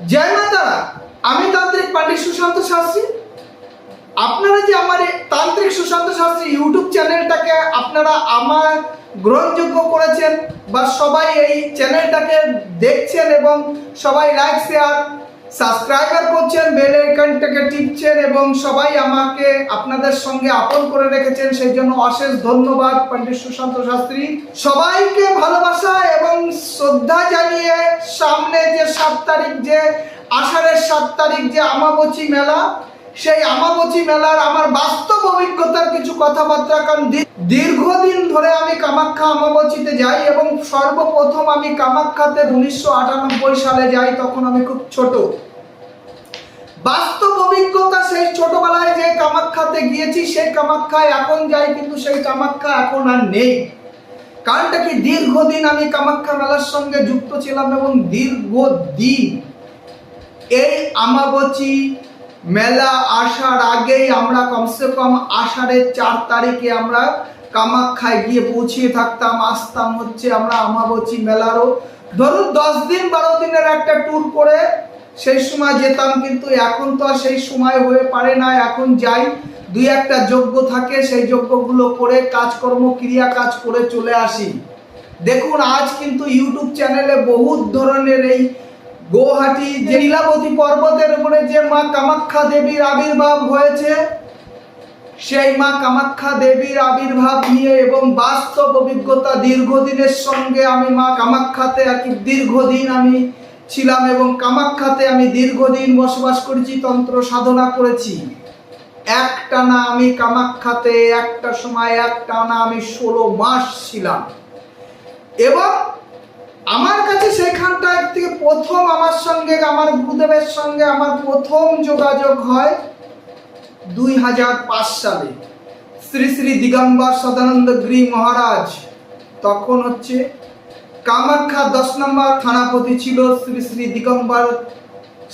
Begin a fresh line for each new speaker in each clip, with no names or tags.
জয় মা তারা। আমি তান্ত্রিক পণ্ডিত সুশান্ত শাস্ত্রী। আপনারা যে আমার এই তান্ত্রিক সুশান্ত শাস্ত্রী ইউটিউব চ্যানেলটাকে আপনারা আমার গ্রহণযোগ্য করেছেন বা সবাই এই চ্যানেলটাকে দেখছেন এবং সবাই লাইক শেয়ার সাবস্ক্রাইবার করছেন, বেল আইকনটাকে টিপছেন এবং সবাই আমাকে আপনাদের সঙ্গে আপন করে রেখেছেন, সেই জন্য অশেষ ধন্যবাদ পণ্ডিত সুশান্ত শাস্ত্রী। সবাইকে ভালোবাসা এবং শ্রদ্ধা জানিয়ে সামনে যে 7 তারিখ, যে আষাঢ়ের 7 তারিখ যে আমাবচী মেলা, সেই আমাবচী মেলার আমার বাস্তব অভিজ্ঞতার কিছু কথাবার্তা। কারণ দীর্ঘদিন ধরে আমি কামাখ্যা আমাবচীতে যাই এবং সর্বপ্রথম আমি কামাখ্যাতে 1998 সালে যাই, তখন আমি খুব ছোট। বাস্তব অভিজ্ঞতা, সেই ছোটবেলায় যে কামাখ্যাতে গিয়েছি সেই কামাখ্যায় এখন যাই, কিন্তু সেই কামাখ্যা এখন আর নেই। কারণটা কি, দীর্ঘদিন আমি কামাখ্যা মেলার সঙ্গে যুক্ত ছিলাম এবং দীর্ঘদিন এই আমাবচী মেলা আসার আগেই আমরা কমসে কম আষাঢ়ের 4 তারিখে আমরা কামাখ্যায় গিয়ে পৌঁছিয়ে থাকতাম, আসতাম হচ্ছে আমরা আমাবচী মেলারও ধরুন 10 দিন 12 দিনের একটা ট্যুর করে সেই সময় যেতাম। কিন্তু এখন তো আর সেই সময় হয়ে পারে না। এখন যাই, 2-1টা যজ্ঞ থাকে, সেই যজ্ঞগুলো করে কাজকর্ম ক্রিয়া কাজ করে চলে আসি। দেখুন, আজ কিন্তু ইউটিউব চ্যানেলে বহুত ধরনের এই গুয়াহাটি যে নীলাবতী পর্বতের উপরে যে মা কামাখ্যা দেবীর আবির্ভাব হয়েছে, সেই মা কামাখ্যা দেবীর আবির্ভাব নিয়ে এবং বাস্তব অভিজ্ঞতা, দীর্ঘদিনের সঙ্গে আমি মা কামাখ্যাতে আর কি দীর্ঘদিন আমি ছিলাম এবং কামাখ্যাতে আমি দীর্ঘদিন বসবাস করেছি, তন্ত্র সাধনা করেছি। একটানা আমি কামাখ্যাতে একটা সময় একটানা আমি 16 মাস ছিলাম এবং আমার কাছে সেখানটা থেকে প্রথম আমার সঙ্গে, আমার গুরুদেবের সঙ্গে আমার প্রথম যোগাযোগ হয় 2005 সালে। শ্রী শ্রী দিগম্বর সদানন্দ গিরি মহারাজ তখন হচ্ছে কামাখ্যা 10 নম্বর থানাপতি ছিল শ্রী শ্রী দিগম্বর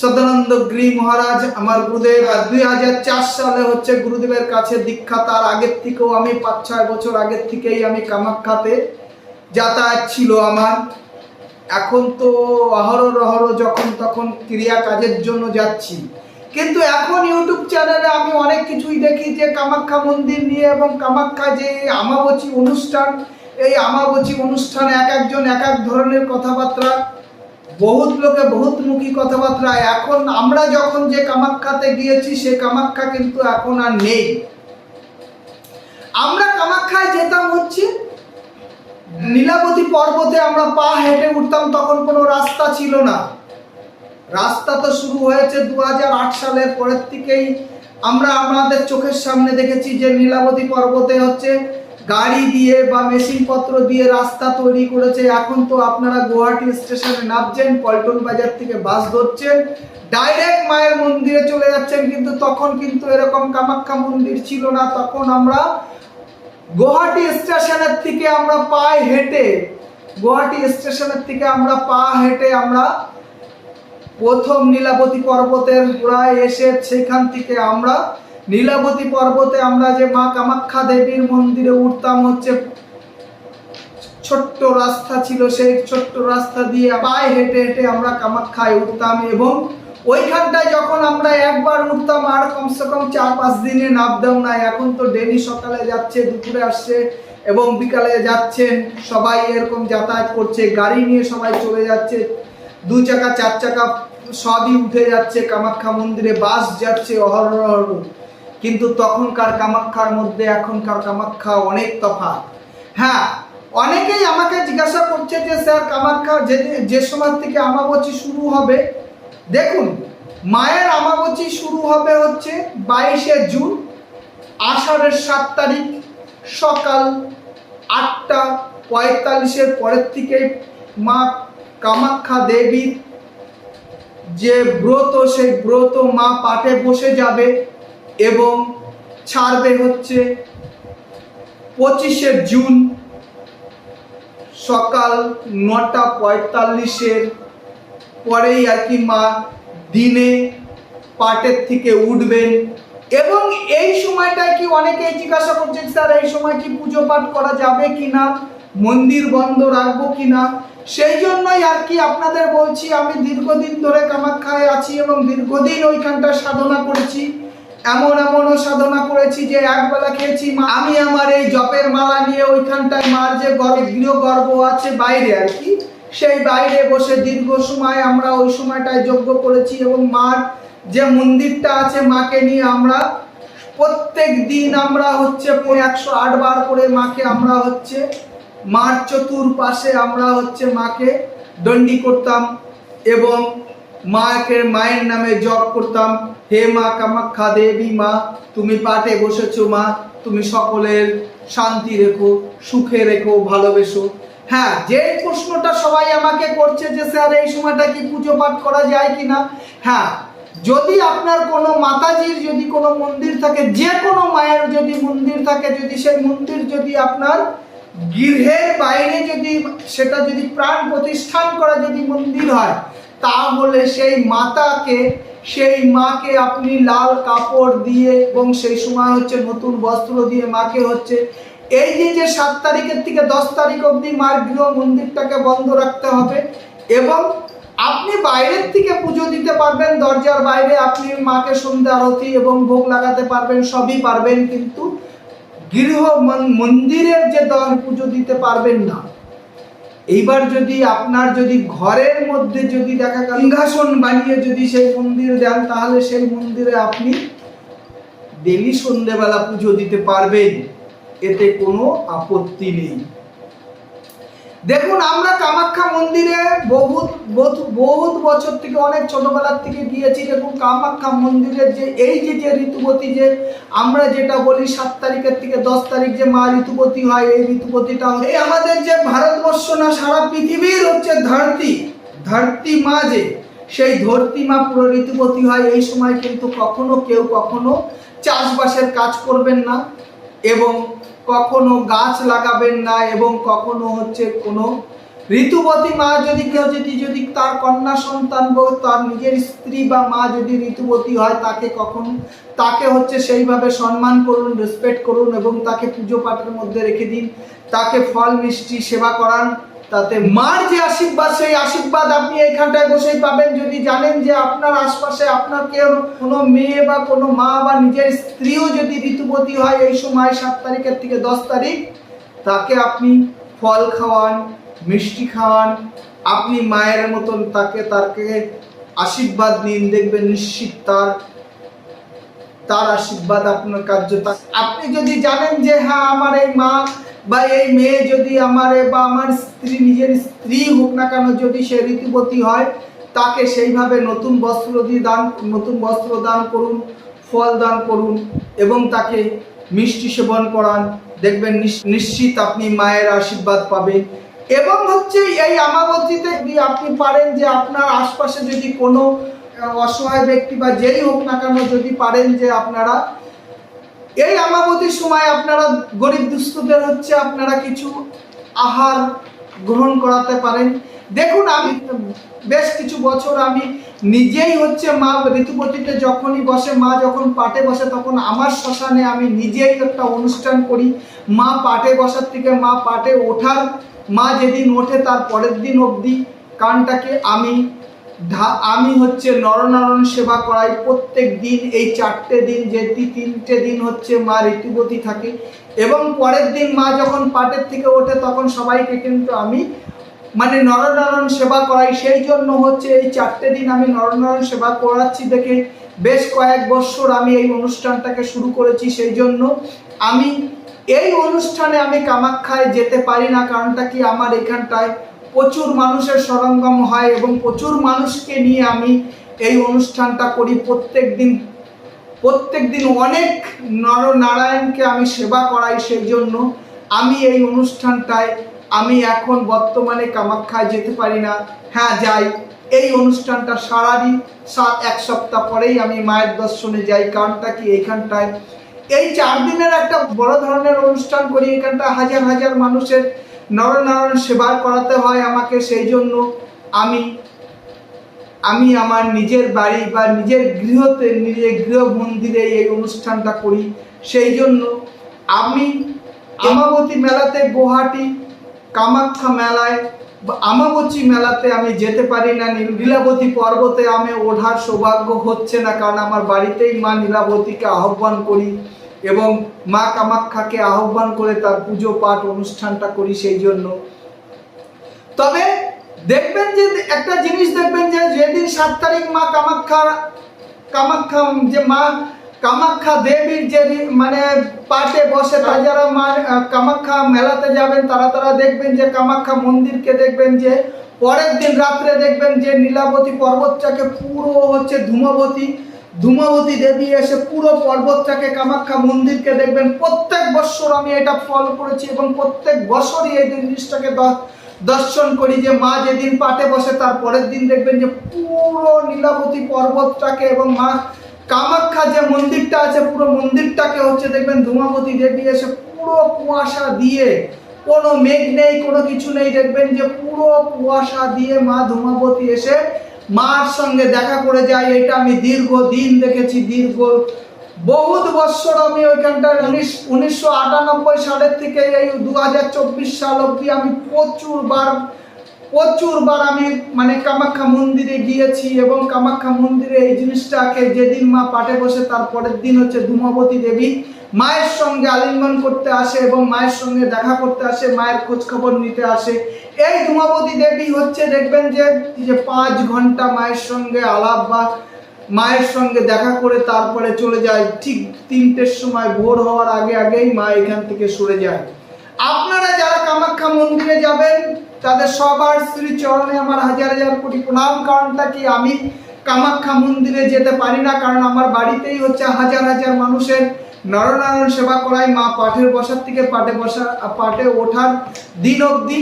সদানন্দ গিরি মহারাজ আমার গুরুদেব। 2004 সালে হচ্ছে গুরুদেবের কাছে দীক্ষা। তার আগের থেকেও আমি 5-6 বছর আগের থেকেই আমি কামাখ্যাতে যাতায়াত ছিল আমার। এখন তো অহরহ যখন তখন ক্রিয়া কাজের জন্য যাচ্ছি, কিন্তু এখন ইউটিউব চ্যানেলে আমি অনেক কিছুই দেখি যে কামাখ্যা মন্দির নিয়ে এবং কামাখ্যা যে আমাবচী অনুষ্ঠান, এই আমাবচী অনুষ্ঠানে এক একজন এক এক ধরনের কথাবার্তা, বহুত লোকে বহুতমুখী কথাবার্তা। এখন আমরা যখন যে কামাখ্যাতে গিয়েছি সে কামাখ্যা কিন্তু এখন আর নেই। আমরা কামাখ্যায় যেতাম হচ্ছে নীলাবতী পর্বতে, আমরা পা হেঁটে উঠতাম, তখন কোনো রাস্তা ছিল না। রাস্তা তো শুরু হয়েছে 2008 সালের পরের থেকেই। আমরা আমাদের চোখের সামনে দেখেছি যে নীলাবতী পর্বতে হচ্ছে গাড়ি দিয়ে বা মেশিন পত্র দিয়ে রাস্তা তৈরি করেছে। এখন তো আপনারা গুয়াহাটি স্টেশনে নামছেন, পল্টন বাজার থেকে বাস ধরছেন, ডাইরেক্ট মায়ের মন্দিরে চলে যাচ্ছেন। কিন্তু তখন কিন্তু এরকম কামাখ্যা মন্দির ছিল না। তখন আমরা গুয়াহাটি স্টেশনের থেকে আমরা পায়ে হেঁটে, গুয়াহাটি স্টেশনের থেকে আমরা পা হেঁটে আমরা প্রথম নীলাবতী পর্বতের গোড়ায় এসে সেখান থেকে আমরা নীলাবতী পর্বতে আমরা যে মা কামাখ্যা দেবীর মন্দিরে উঠতাম হচ্ছে ছোট্ট রাস্তা ছিল, সেই ছোট্ট রাস্তা দিয়ে পায়ে হেঁটে হেঁটে আমরা কামাখ্যায় উঠতাম এবং ওইখানটায় যখন আমরা একবার উঠতাম আর কমসে কম 4-5 দিনে নামতাম না। এখন তো ডেলি সকালে যাচ্ছে, দুপুরে আসছে এবং বিকালে যাচ্ছেন, সবাই এরকম যাতায়াত করছে, গাড়ি নিয়ে সবাই চলে যাচ্ছে, 2 চাকা 4 চাকা সবই উঠে যাচ্ছে কামাখ্যা মন্দিরে, বাস যাচ্ছে অহরহ। কিন্তু তখনকার কামাখ্যার মধ্যে এখনকার কামাখ্যা অনেক তফাৎ। হ্যাঁ, অনেকেই আমাকে জিজ্ঞাসা করছে যে স্যার কামাখ্যা যে সময় থেকে আমাবচী শুরু হবে, দেখুন মায়ের আমাবচী শুরু হবে হচ্ছে 22শে জুন, আষাঢ়ের 7 তারিখ সকাল 8:45 পরের থেকে মা কামাখ্যা দেবীর যে ব্রত, সেই ব্রত মা পাটে বসে যাবে এবং ছাড়বে হচ্ছে 25শে জুন সকাল 9:45 পরেই আর কি মা দিনে পাটের থেকে উঠবেন। এবং এই সময়টায় কি অনেকেই জিজ্ঞাসা করছে স্যার এই সময় কি পুজো পাঠ করা যাবে কিনা, মন্দির বন্ধ রাখবো কিনা। সেই জন্যই আর কি আপনাদের বলছি, আমি দীর্ঘদিন ধরে কামাখ্যায় আছি এবং দীর্ঘদিন ওইখানটা সাধনা করেছি। এমনও সাধনা করেছি যে একবেলা খেয়েছি। আমি আমার এই জপের মালা নিয়ে ওইখানটায় মার যে গৃহগর্ভ আছে বাইরে আর কি, সেই বাইরে বসে দীর্ঘ সময় আমরা ওই সময়টায় যজ্ঞ করেছি। এবং মার যে মন্দিরটা আছে, মাকে নিয়ে আমরা প্রত্যেক দিন আমরা হচ্ছে 108 বার করে মাকে আমরা হচ্ছে মার চতুর্পাশে আমরা হচ্ছে মাকে দণ্ডি করতাম এবং মায়ের নামে জপ করতাম। হে মা কামাখ্যা দেবী, মা তুমি পাটে বসেছো, মা তুমি সকলের শান্তি রেখো, সুখে রেখো, ভালোবেসো। হ্যাঁ, যে প্রশ্নটা সবাই আমাকে করছে যে স্যার এই সময়টা কি পুজো পাঠ করা যায় কিনা, হ্যাঁ, যদি আপনার কোনো মাতাজির যদি কোনো মন্দির থাকে, যে কোনো মায়ের যদি মন্দির থাকে, যদি সেই মন্দির যদি আপনার গৃহের বাইরে যদি সেটা যদি প্রাণ প্রতিষ্ঠান করা যদি মন্দির হয়, তাহলে সেই মাকে আপনি লাল কাপড় দিয়ে এবং সেই সময় হচ্ছে নতুন বস্ত্র দিয়ে মাকে হচ্ছে এই যে 7 তারিখের থেকে 10 তারিখ অবধি মার গৃহ মন্দিরটাকে বন্ধ রাখতে হবে। এবং আপনি বাইরের থেকে পুজো দিতে পারবেন, দরজার বাইরে আপনি মাকে সন্ধ্যা আরতি এবং ভোগ লাগাতে পারবেন, সবই পারবেন, কিন্তু গৃহ মন্দিরের যে পুজো দিতে পারবেন না। এইবার যদি আপনার যদি ঘরের মধ্যে যদি দেখা গেল সিংহাসন বানিয়ে যদি সেই মন্দিরে দেন, তাহলে সেই মন্দিরে আপনি ডেলি সন্ধ্যেবেলা পুজো দিতে পারবেন, এতে কোনো আপত্তি নেই। দেখুন, আমরা কামাখ্যা মন্দিরে বহুত বছর থেকে, অনেক ছোটবেলার থেকে গিয়েছি। দেখুন, কামাখ্যা মন্দিরের যে এই যে ঋতুবতী, যে আমরা যেটা বলি 7 তারিখের থেকে 10 তারিখ যে মা ঋতুবতী হয়, এই ঋতুবতীটা এই আমাদের যে ভারতবর্ষ না, সারা পৃথিবীর হচ্ছে ধরতি মা, যে সেই ধরতি মা পুরো ঋতুবতী হয়। এই সময় কিন্তু কেউ কখনো চাষবাসের কাজ করবেন না এবং কখনো গাছ লাগাবেন না, এবং কখনো হচ্ছে কোনো ঋতুবতী মা যদি কেউ যদি তার কন্যা সন্তান বা তার নিজের স্ত্রী বা মা যদি ঋতুবতী হয়, তাকে হচ্ছে সেইভাবে সম্মান করুন, রেসপেক্ট করুন এবং তাকে পুজো পাঠের মধ্যে রেখে দিন, তাকে ফল মিষ্টি সেবা করান। তাতে মার যে আশীর্বাদ, সেই আশীর্বাদ আপনি এইখানটায় বসেই পাবেন। যদি জানেন যে আপনার আশপাশে আপনার কেউ কোনো মেয়ে বা কোনো মা বা নিজের স্ত্রীও যদি ঋতুবতী হয় এই সময় 7 তারিখের থেকে 10 তারিখ, তাকে আপনি ফল খাওয়ান, মিষ্টি খাওয়ান, আপনি মায়ের মতন তাকে আশীর্বাদ নিন, দেখবেন নিশ্চিত তার আশীর্বাদ আপনার কার্য। আপনি যদি জানেন যে হ্যাঁ, আমার এই মা বা এই মেয়ে যদি বা আমার স্ত্রী, নিজের স্ত্রী হোক না কেন, যদি সে ঋতুবতী হয়, তাকে সেইভাবে নতুন বস্ত্র দান করুন, ফল দান করুন এবং তাকে মিষ্টি সেবন করান, দেখবেন নিশ্চিত আপনি মায়ের আশীর্বাদ পাবেন। এবং হচ্ছে এই আমাবতীতে যদি আপনি পারেন যে আপনার আশপাশে যদি কোনো অসহায় ব্যক্তি বা যেই হোক না কেন, যদি পারেন যে আপনারা এই আমাবতীর সময় আপনারা গরিব দুস্থদের হচ্ছে আপনারা কিছু আহার গ্রহণ করাতে পারেন। দেখুন, আমি বেশ কিছু বছর আমি নিজেই হচ্ছে মা ঋতুবতীতে যখনই বসে, মা যখন পাটে বসে, তখন আমার শ্মশানে আমি নিজেই একটা অনুষ্ঠান করি। মা পাটে বসার থেকে মা যেদিন ওঠে তার পরের দিন অবধি কানটাকে আমি হচ্ছে নরনারায়ণ সেবা করাই প্রত্যেক দিন। এই 4টে দিন, যে 3টে দিন হচ্ছে মা ঋতুবতী থাকে, এবং পরের দিন মা যখন পাটের থেকে ওঠে তখন সবাইকে কিন্তু আমি নরনারায়ণ সেবা করাই। সেই জন্য হচ্ছে এই 4টে দিন আমি নরনারায়ণ সেবা করাচ্ছি দেখে বেশ কয়েক বছর আমি এই অনুষ্ঠানটাকে শুরু করেছি। সেই জন্য আমি এই অনুষ্ঠানে আমি কামাখ্যায় যেতে পারি না, কারণটা কি, আমার এখানটায় প্রচুর মানুষের সরঞ্জাম হয় এবং প্রচুর মানুষকে নিয়ে আমি এই অনুষ্ঠানটা করি। প্রত্যেক দিন অনেক নরনারায়ণকে আমি সেবা করাই। সেই জন্য আমি এই অনুষ্ঠানটায় আমি এখন বর্তমানে কামাখ্যায় যেতে পারি না। হ্যাঁ, যাই, এই অনুষ্ঠানটা সারাদিন 1 সপ্তাহ পরেই আমি মায়ের দর্শনে যাই। কারণটা কি, এইখানটায় এই 4 দিনের একটা বড় ধরনের অনুষ্ঠান করি। এখানটা হাজার হাজার মানুষের নরনারায়ণ সেবা করাতে হয় আমাকে। সেই জন্য আমি আমার নিজের বাড়ি বা নিজের গৃহ মন্দিরে এই অনুষ্ঠানটা করি। সেই জন্য আমি আমাবতী মেলাতে, গুয়াহাটি কামাখ্যা মেলায় আমাবচি মেলাতে আমি যেতে পারি না, নীলাবতী পর্বতে আমি ওঠার সৌভাগ্য হচ্ছে না, কারণ আমার বাড়িতেই মা নীলাবতীকে আহ্বান করি এবং মা কামাখ্যাকে আহ্বান করে তার পুজো পাঠ অনুষ্ঠানটা করি সেই জন্য। তবে দেখবেন যে একটা জিনিস দেখবেন যে যেদিন 7 তারিখ মা কামাখ্যা যে মা কামাখ্যা দেবীর যে মানে পাটে বসে, তাই যারা মা কামাখ্যা মেলাতে যাবেন তারা দেখবেন যে কামাখ্যা মন্দিরকে দেখবেন যে পরের দিন রাত্রে দেখবেন যে নীলাবতী পর্বতটাকে পুরো হচ্ছে ধূমাবতী দেবী এসে পুরো পর্বতটাকে কামাখ্যা মন্দিরকে দেখবেন। প্রত্যেক বছর আমি এটা ফলো করেছি এবং প্রত্যেক বছরই এই জিনিসটাকে দর্শন করি যে মা যেদিন পাটে বসে তার পরের দিন দেখবেন যে পুরো নীলাবতী পর্বতটাকে এবং মা কামাখ্যা যে মন্দিরটা আছে পুরো মন্দিরটাকে হচ্ছে দেখবেন ধূমাবতী দেবী এসে পুরো কুয়াশা দিয়ে, কোনো মেঘ নেই কোনো কিছু নেই, দেখবেন যে পুরো কুয়াশা দিয়ে মা ধূমাবতী এসে মার সঙ্গে দেখা করে যায়। এটা আমি দীর্ঘদিন দেখেছি, বহুত বছর আমি ওইখানটায় 1998 সালের থেকে এই 2024 সাল অব্দি আমি প্রচুর বার আমি মানে কামাখ্যা মন্দিরে গিয়েছি এবং কামাখ্যা মন্দিরে এই জিনিসটাকে যেদিন মা পাটে বসে তার পরের দিন হচ্ছে ধূমাবতী দেবী মায়ের সঙ্গে আলিঙ্গন করতে আসে এবং মায়ের সঙ্গে দেখা করতে আসে, মায়ের খোঁজ খবর নিতে আসে। এই ধূমাবতী দেবী হচ্ছে দেখবেন যে 5 ঘন্টা মায়ের সঙ্গে আলাপ বা মায়ের সঙ্গে দেখা করে তারপরে চলে যায়। ঠিক 3টের সময় ভোর হওয়ার আগেই মা এখান থেকে সরে যায়। আপনারা যারা কামাখ্যা মন্দিরে যাবেন তাদের সবার শ্রীচরণে আমার হাজার কোটি প্রণাম। কারণটা কি, আমি কামাখ্যা মন্দিরে যেতে পারি না, কারণ আমার বাড়িতেই হচ্ছে হাজার মানুষের নরনারায়ণ সেবা করাই মা পাঠের বসার থেকে পাটে ওঠার দিন অবধি,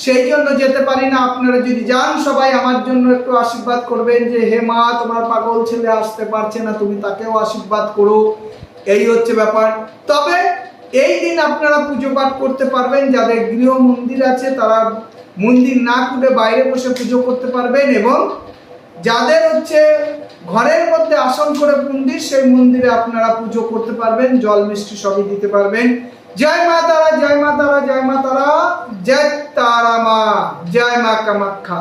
সেই জন্য যেতে পারি না। আপনারা যদি যান সবাই আমার জন্য একটু আশীর্বাদ করবেন যে হে মা, তোমার পাগল ছেলে আসতে পারছে না, তুমি তাকেও আশীর্বাদ করো, এই হচ্ছে ব্যাপার। তবে এই দিন আপনারা পুজো পাঠ করতে পারবেন, যাদের গৃহ মন্দির আছে তারা মন্দির না খুলে বাইরে বসে পুজো করতে পারবেন, এবং যাদের হচ্ছে ঘরের মধ্যে আসন করে মন্দির, সেই মন্দিরে আপনারা পুজো করতে পারবেন, জল মিষ্টি সবই দিতে পারবেন। জয় মা তারা, জয় মা তারা, জয় মা তারা, জয় তারা মা, জয় মা কামাখ্যা।